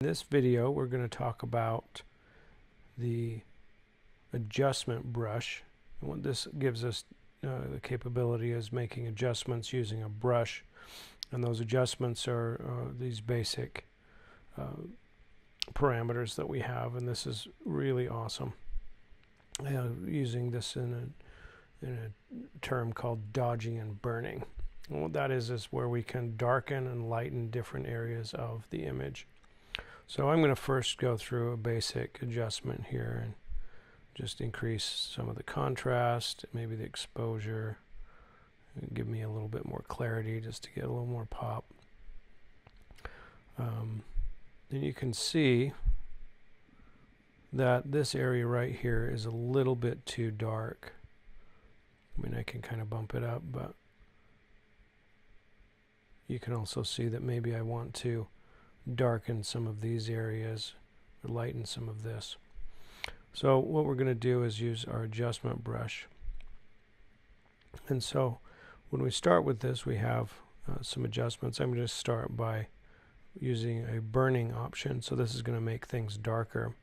In this video, we're going to talk about the adjustment brush. And what this gives us the capability is making adjustments using a brush. And those adjustments are these basic parameters that we have. And this is really awesome. Using this in a term called dodging and burning. And what that is where we can darken and lighten different areas of the image. So I'm going to first go through a basic adjustment here and just increase some of the contrast, maybe the exposure, and give me a little bit more clarity just to get a little more pop. Then you can see that this area right here is a little bit too dark. I mean, I can kind of bump it up, but you can also see that maybe I want to darken some of these areas or lighten some of this. So what we're going to do is use our adjustment brush. And so when we start with this, we have some adjustments. I'm going to start by using a burning option. So this is going to make things darker.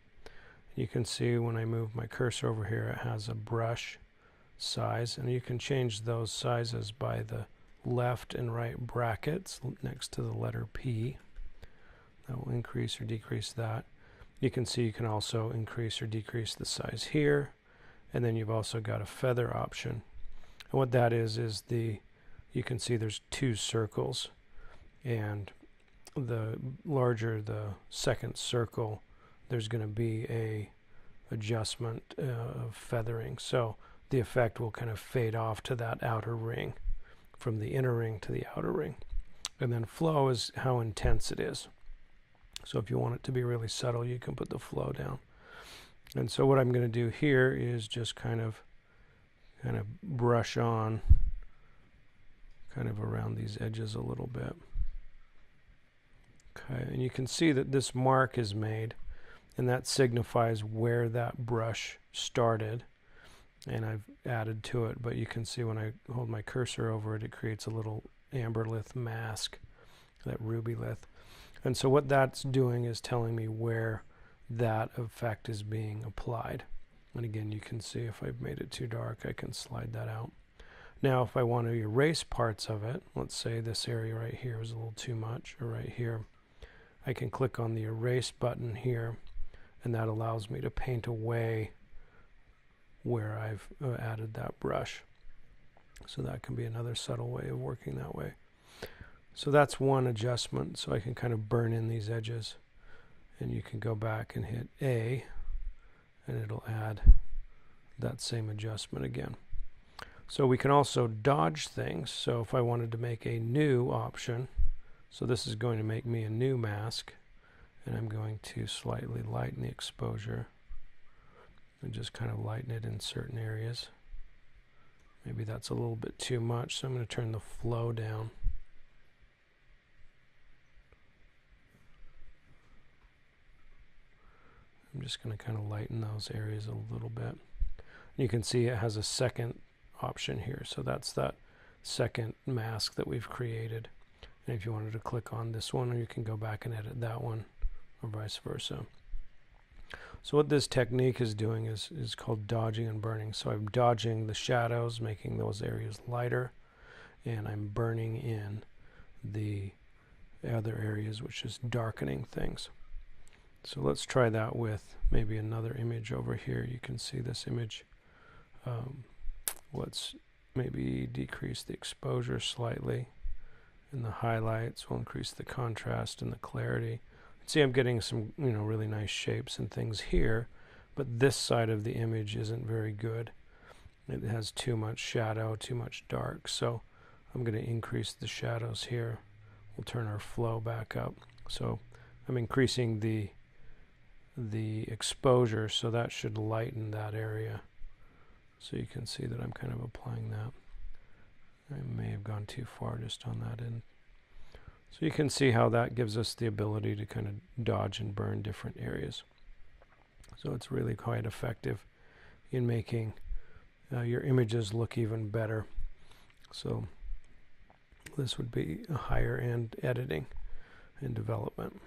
You can see when I move my cursor over here, it has a brush size, and you can change those sizes by the left and right brackets next to the letter P. That will increase or decrease that. You can see you can also increase or decrease the size here, and then you've also got a feather option. And what that is you can see there's two circles, and the larger the second circle, there's going to be a adjustment of feathering. So the effect will kind of fade off to that outer ring, from the inner ring to the outer ring. And then flow is how intense it is. So if you want it to be really subtle, you can put the flow down. And so what I'm going to do here is just kind of brush on kind of around these edges a little bit. Okay, and you can see that this mark is made, and that signifies where that brush started. And I've added to it, but you can see when I hold my cursor over it, it creates a little amber lith mask, that ruby lith. And so what that's doing is telling me where that effect is being applied. And again, you can see if I've made it too dark, I can slide that out. Now, if I want to erase parts of it, let's say this area right here is a little too much, or right here, I can click on the erase button here, and that allows me to paint away where I've added that brush. So that can be another subtle way of working that way. So that's one adjustment, so I can kind of burn in these edges, and you can go back and hit A, and it'll add that same adjustment again. So we can also dodge things. So if I wanted to make a new option, so this is going to make me a new mask, and I'm going to slightly lighten the exposure and just kind of lighten it in certain areas. Maybe that's a little bit too much, so I'm going to turn the flow down. I'm just going to kind of lighten those areas a little bit. You can see it has a second option here, so that's that second mask that we've created. And if you wanted to click on this one, you can go back and edit that one, or vice versa. So what this technique is doing is called dodging and burning. So I'm dodging the shadows, making those areas lighter, and I'm burning in the other areas, which is darkening things. So let's try that with maybe another image over here. You can see this image. Let's maybe decrease the exposure slightly, and the highlights will increase the contrast and the clarity. See, I'm getting some really nice shapes and things here, but this side of the image isn't very good. It has too much shadow, too much dark. So I'm going to increase the shadows here. We'll turn our flow back up. So I'm increasing the exposure, so that should lighten that area. So you can see that I'm kind of applying that. I may have gone too far just on that end. So you can see how that gives us the ability to kind of dodge and burn different areas. So it's really quite effective in making your images look even better. So this would be a higher end editing and development.